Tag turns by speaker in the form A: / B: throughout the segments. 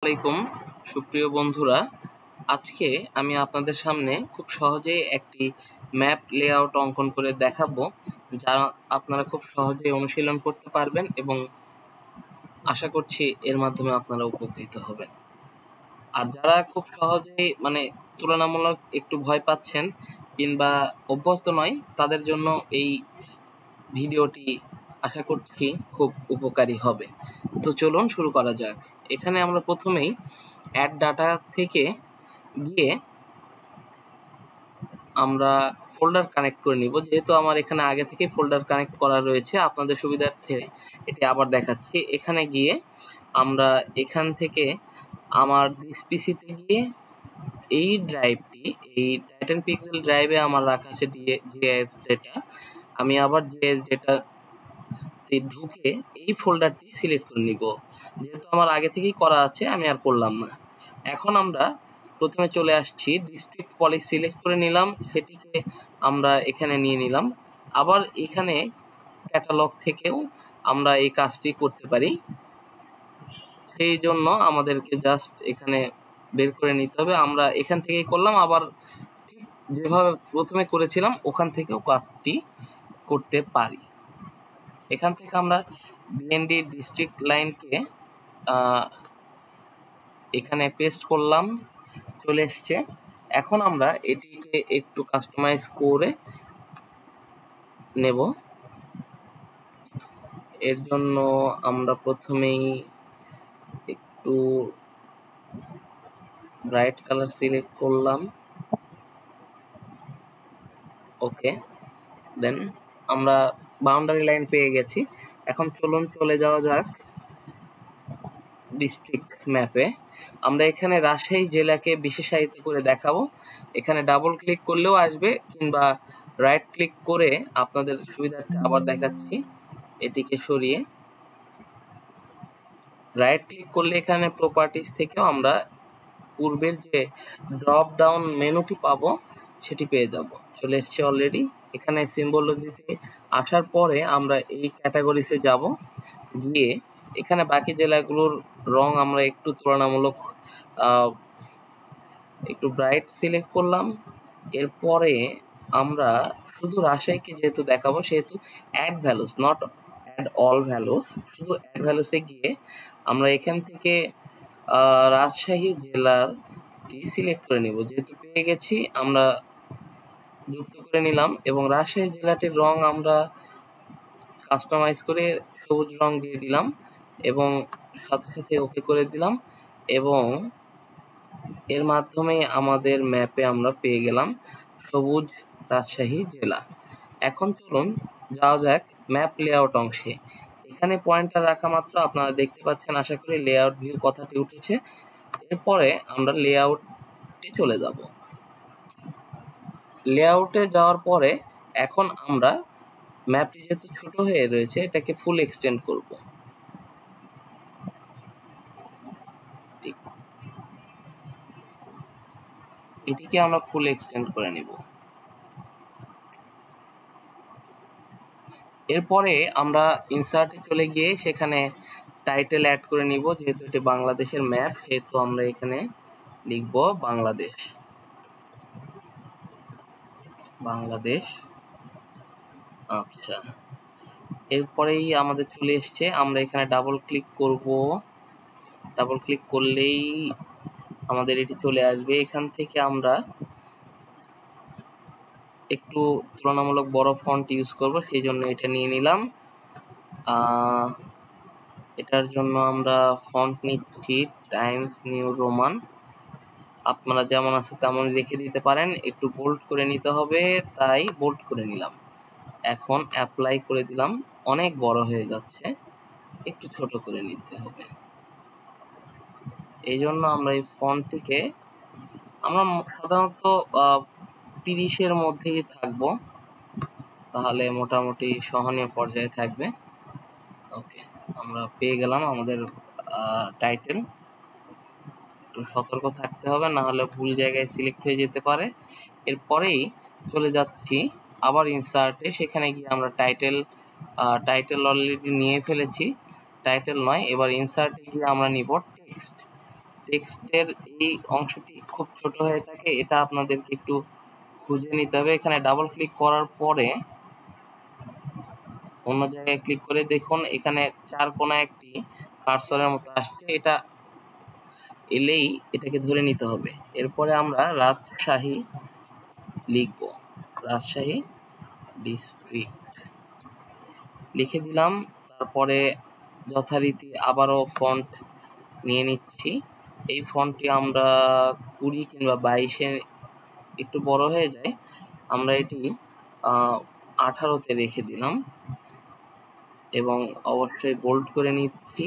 A: আলাইকুম সুপ্রিয় বন্ধুরা, আজকে আমি আপনাদের সামনে খুব সহজেই একটি ম্যাপ লেআউট অঙ্কন করে দেখাবো, যা আপনারা খুব সহজেই অনুশীলন করতে পারবেন এবং আশা করছি এর মাধ্যমে আপনারা উপকৃত হবেন। আর যারা খুব সহজেই তুলনামূলক একটু ভয় পাচ্ছেন কিংবা অভ্যস্ত নয়, তাদের জন্য এই ভিডিওটি আশা করছি খুব উপকারী হবে। তো চলুন শুরু করা যাক। এখানে আমরা প্রথমেই অ্যাড ডাটা থেকে গিয়ে আমরা ফোল্ডার কানেক্ট করে নিব। যেহেতু আমার এখানে আগে থেকে ফোল্ডার কানেক্ট করা রয়েছে, আপনাদের সুবিধার্থে এটি আবার দেখাচ্ছি। এখানে গিয়ে আমরা এখান থেকে আমার দিস পিসিতে গিয়ে এই ড্রাইভটি, এই টাইটান পিক্সেল ড্রাইভে আমার রাখা আছে জিআইএস ডেটা। আমি আবার জিআইএস ডেটাতে ঢুকে এই ফোল্ডারটি সিলেক্ট করে নিব। যেহেতু আমার আগে থেকেই করা আছে, আমি আর করলাম না। এখন আমরা প্রথমে চলে আসছি, ডিস্ট্রিক্ট পলিসি সিলেক্ট করে নিলাম, সেটিকে আমরা এখানে নিয়ে নিলাম। আবার এখানে ক্যাটালগ থেকেও আমরা এই কাজটি করতে পারি, সেই জন্য আমাদেরকে জাস্ট এখানে বের করে নিতে হবে। আমরা এখান থেকেই করলাম, আবার ঠিক যেভাবে প্রথমে করেছিলাম ওখান থেকেও কাজটি করতে পারি। এখান থেকে আমরা বিএনডি ডিস্ট্রিক্ট লাইনকে এখানে পেস্ট করলাম, চলে এসছে। এখন আমরা এটিকে একটু কাস্টমাইজ করে নেব। এর জন্য আমরা প্রথমেই একটু ব্রাইট কালার সিলেক্ট করলাম, ওকে। দেন আমরা বাউন্ডারি লাইন পেয়ে গেছি। এখন চলুন চলে যাওয়া যাক ডিস্ট্রিক্ট ম্যাপে। আমরা এখানে রাজশাহী জেলাকে বিশেষায়িত করে দেখাবো। এখানে ডাবল ক্লিক করলেও আসবে, কিংবা রাইট ক্লিক করে আপনাদের সুবিধার্থে আবার দেখাচ্ছি, এটিকে সরিয়ে রাইট ক্লিক করলে এখানে প্রপার্টিজ থেকেও আমরা পূর্বের যে ড্রপ ডাউন মেনুটি পাবো সেটি পেয়ে যাব। চলে এসছে অলরেডি। এখানে সিম্বলজিতে আসার পরে আমরা এই ক্যাটাগরিসে যাব, গিয়ে এখানে বাকি জেলাগুলোর রং আমরা একটু তুলনামূলক একটু ব্রাইট সিলেক্ট করলাম। এরপরে আমরা শুধু রাজশাহীকে যেহেতু দেখাবো, সেহেতু add values, not add all values, শুধু অ্যাড ভ্যালুসে গিয়ে আমরা এখান থেকে রাজশাহী জেলারটি সিলেক্ট করে নিব। যেহেতু পেয়ে গেছি, আমরা যুক্ত করে নিলাম এবং রাজশাহী জেলাটির রং আমরা কাস্টমাইজ করে সবুজ রং দিয়ে দিলাম এবং সাথে সাথে ওকে করে দিলাম, এবং এর মাধ্যমে আমাদের ম্যাপে আমরা পেয়ে গেলাম সবুজ রাজশাহী জেলা। এখন চলুন যাওয়া যাক ম্যাপ লেআউট অংশে। এখানে পয়েন্টার রাখা মাত্র আপনারা দেখতে পাচ্ছেন, আশা করি লেআউট ভিউ কথাটি উঠেছে। এরপরে আমরা লেআউটে চলে যাব। লেআউটে যাওয়ার পরে এখন আমরা ম্যাপটি যেহেতু ছোট হয়ে রয়েছে, এটাকে ফুল এক্সটেন্ড করব। এটিকে আমরা ফুল এক্সটেন্ড করে নিব। এরপরে আমরা ইনসার্টে চলে গিয়ে সেখানে টাইটেল অ্যাড করে নিব। যেহেতু এটি বাংলাদেশের ম্যাপ, সেহেতু আমরা এখানে লিখব বাংলাদেশ। আচ্ছা, এরপরেই আমাদের চলে এসছে। আমরা এখানে ডাবল ক্লিক করব। ডাবল ক্লিক করলেই আমাদের এটি চলে আসবে। এখান থেকে আমরা একটু তুলনামূলক বড় ফন্ট ইউজ করব, সেই জন্য এটা নিয়ে নিলাম। এটার জন্য আমরা ফন্ট নিচ্ছি টাইমস নিউ রোমান। আপনারা যেমন আছে তেমন রেখে দিতে পারেন, একটু বোল্ড করে নিতে হবে, তাই বোল্ড করে নিলাম। এখন অ্যাপ্লাই করে দিলাম। অনেক বড় হয়ে যাচ্ছে, একটু ছোট করে নিতে হবে। এই জন্য আমরা এই ফন্টটিকে আমরা সাধারণত 30-এর মধ্যেই থাকবো, তাহলে মোটামুটি সহনীয় পর্যায়ে থাকবে। ওকে, আমরা পেয়ে গেলাম আমাদের টাইটেল। একটু সতর্ক থাকতে হবে, না হলে ভুল জায়গায় সিলেক্ট হয়ে যেতে পারে। এরপরেই চলে যাচ্ছি আবার ইনসার্টে। সেখানে গিয়ে আমরা টাইটেল অলরেডি নিয়ে ফেলেছি, টাইটেল নয়। এবার ইনসার্টে গিয়ে আমরা নিব টেক্সট। টেক্সটের এই অংশটি খুব ছোট হয়ে থাকে, এটা আপনাদেরকে একটু খুঁজে নিতে হবে। এখানে ডাবল ক্লিক করার পরে অন্য জায়গায় ক্লিক করে দেখুন এখানে চার কোণা একটি কার্সরের মতো আসছে, এটা এলেই এটাকে ধরে নিতে হবে। এরপরে আমরা রাজশাহী লিখব, রাজশাহী ডিস্ট্রিক্ট লিখে দিলাম। তারপরে যথারীতি আবারও ফন্ট নিয়ে নিচ্ছি। এই ফন্টটি আমরা 20 কিংবা 22-এ একটু বড় হয়ে যায়, আমরা এটি 18-তে রেখে দিলাম এবং অবশ্যই বোল্ড করে নিচ্ছি।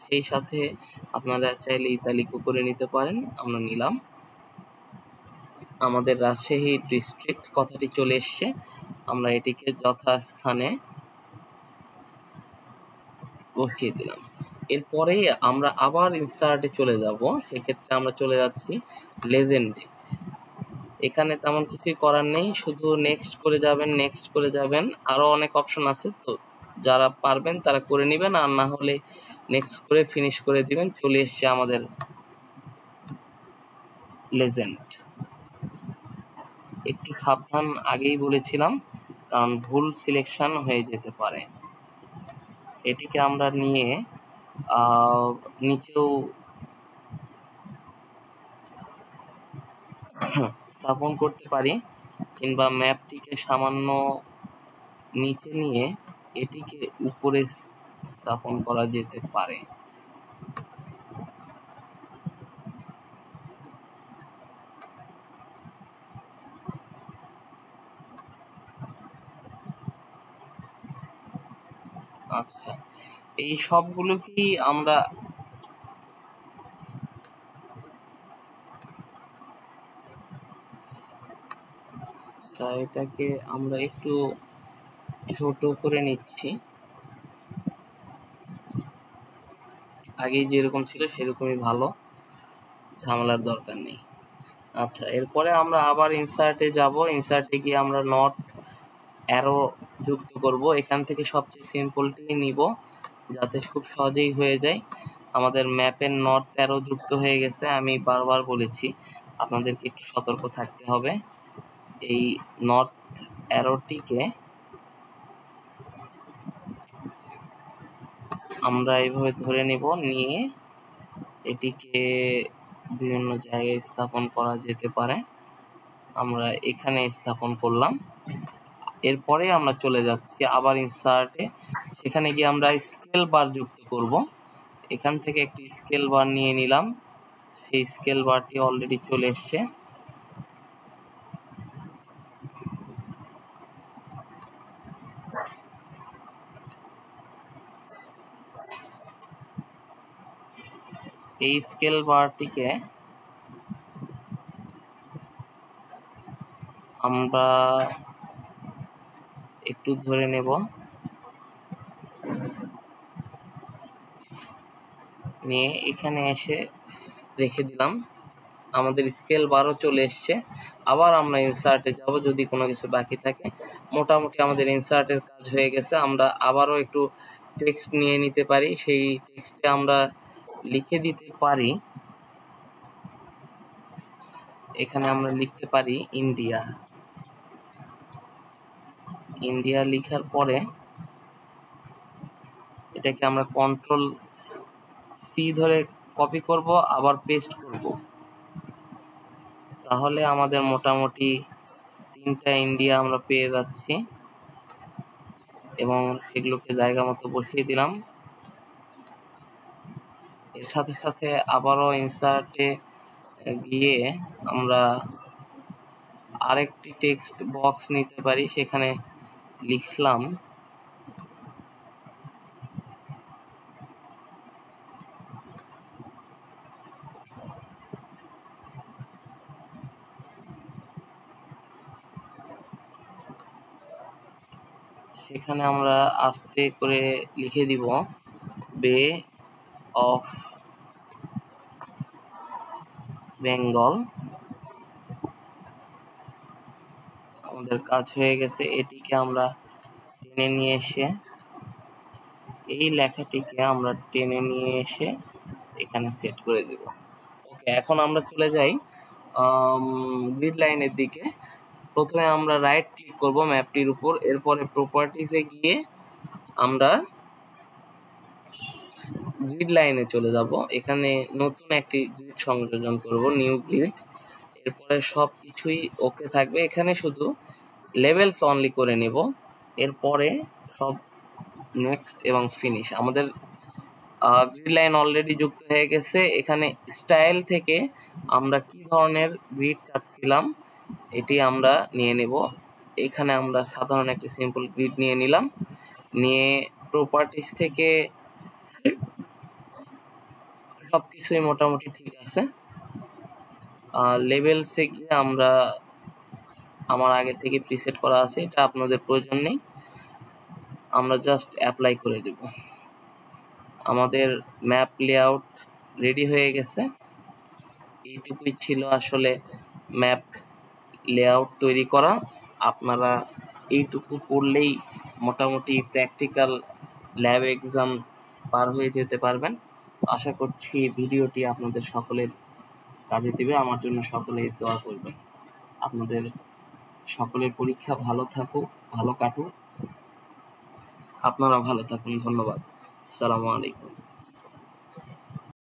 A: সেই সাথে আপনারা চাইলে ইতালিকও করে নিতে পারেন, আমরা নিলাম। আমাদের রাজশাহী ডিস্ট্রিক্ট কথাটি চলে এসছে, আমরা এটিকে যথাস্থানে বসিয়ে দিলাম। এরপরে আমরা আবার ইনসার্টে চলে যাব, সেক্ষেত্রে আমরা চলে যাচ্ছি লেজেন্ডে। এখানে তেমন কিছুই করার নেই, শুধু নেক্সট করে যাবেন, নেক্সট করে যাবেন। আরও অনেক অপশন আছে, তো যারা পারবেন তারা করে নেবেন, আর না হলে নেক্সট করে ফিনিশ করে দিবেন। চলে এসছে আমাদের লেজেন্ড। একটু সাবধান, আগেই বলেছিলাম, কারণ ভুল সিলেকশন হয়ে যেতে পারে। এটিকে আমরা নিয়ে নিচেও স্থাপন করতে পারি, কিংবা ম্যাপটিকে সামান্য নিচে নিয়ে এটিকে উপরে স্থাপন করা যেতে পারে। আচ্ছা, এই সবগুলোকেই আমরা এটাকে আমরা একটু ছোট করে নিচ্ছি, আগে যেরকম ছিল সেরকমই ভালো, ঝামেলার দরকার নেই। আচ্ছা, এরপরে আমরা আবার ইনসার্টে যাব। ইনসার্টে গিয়ে আমরা নর্থ অ্যারো যুক্ত করব। এখান থেকে সবচেয়ে সিম্পলটি নিব, যাতে খুব সহজেই হয়ে যায়। আমাদের ম্যাপের নর্থ অ্যারো যুক্ত হয়ে গেছে। আমি বারবার বলেছি আপনাদেরকে একটু সতর্ক থাকতে হবে। এই নর্থ অ্যারোটিকে আমরা এইভাবে ধরে নেব, নিয়ে এটিকে বিভিন্ন জায়গায় স্থাপন করা যেতে পারে। আমরা এখানে স্থাপন করলাম। এরপরে আমরা চলে যাচ্ছি আবার ইনসার্টে, সেখানে গিয়ে আমরা স্কেল বার যুক্ত করব। এখান থেকে একটি স্কেল বার নিয়ে নিলাম, সেই স্কেল বারটি অলরেডি চলে এসছে। এই স্কেল বারটিকে আমরা একটু ধরে নেব, নিয়ে এখানে এসে রেখে দিলাম। আমাদের স্কেল বারও চলে এসছে। আবার আমরা ইনসার্টে যাব যদি কোনো কিছু বাকি থাকে। মোটামুটি আমাদের ইনসার্টের কাজ হয়ে গেছে। আমরা আবারও একটু টেক্সট নিয়ে নিতে পারি, সেই টেক্সটে আমরা লিখে দিতে পারি। এখানে আমরা লিখতে পারি ইন্ডিয়া। ইন্ডিয়া লিখার পরে এটাকে আমরা কন্ট্রোল সি ধরে কপি করব, আবার পেস্ট করব। তাহলে আমাদের মোটামুটি 3টা ইন্ডিয়া আমরা পেয়ে যাচ্ছি এবং সেগুলোকে জায়গা মতো বসিয়ে দিলাম। এর সাথে সাথে আবারও ইনসার্টে গিয়ে আমরা আরেকটি টেক্সট বক্স নিতে পারি, সেখানে লিখলাম সেখানে আমরা আস্তে করে লিখে দিব বে অফ বেঙ্গল। আমাদের কাজ হয়ে গেছে। এটিকে আমরা টেনে নিয়ে এসে, এই লেখাটিকে আমরা টেনে নিয়ে এসে এখানে সেট করে দেব। ওকে, এখন আমরা চলে যাই গ্রিড লাইনের দিকে। প্রথমে আমরা রাইট ক্লিক করব ম্যাপটির উপর, এরপরে প্রপার্টিজে গিয়ে আমরা গ্রিড লাইনে চলে যাব। এখানে নতুন একটি গ্রিড সংযোজন করব, নিউ গ্রিড। এরপরে সব কিছুই ওকে থাকবে, এখানে শুধু লেভেলস অনলি করে নেব। এরপরে সব নেক্সট এবং ফিনিশ। আমাদের গ্রিড লাইন অলরেডি যুক্ত হয়ে গেছে। এখানে স্টাইল থেকে আমরা কি ধরনের গ্রিড চাচ্ছিলাম এটি আমরা নিয়ে নেব। এখানে আমরা সাধারণ একটি সিম্পল গ্রিড নিয়ে নিলাম। নিয়ে প্রপার্টিজ থেকে সবকিছুই মোটামুটি ঠিক আছে। লেভেলসে গিয়ে আমরা, আমার আগে থেকে প্রিসেট করা আছে, এটা আপনাদের প্রয়োজন নেই, আমরা জাস্ট অ্যাপ্লাই করে দেব। আমাদের ম্যাপ লেআউট রেডি হয়ে গেছে। এইটুকুই ছিল আসলে ম্যাপ লেআউট তৈরি করা। আপনারা এইটুকু করলেই মোটামুটি প্র্যাকটিক্যাল ল্যাব এক্সাম পার হয়ে যেতে পারবেন। আশা করছি ভিডিওটি আপনাদের সকলের কাজে দেবে। আমার জন্য সকলেই দোয়া করবেন। আপনাদের সকলের পরীক্ষা ভালো থাকুক, ভালো কাটুক। আপনারা ভালো থাকুন। ধন্যবাদ। আসসালামু আলাইকুম।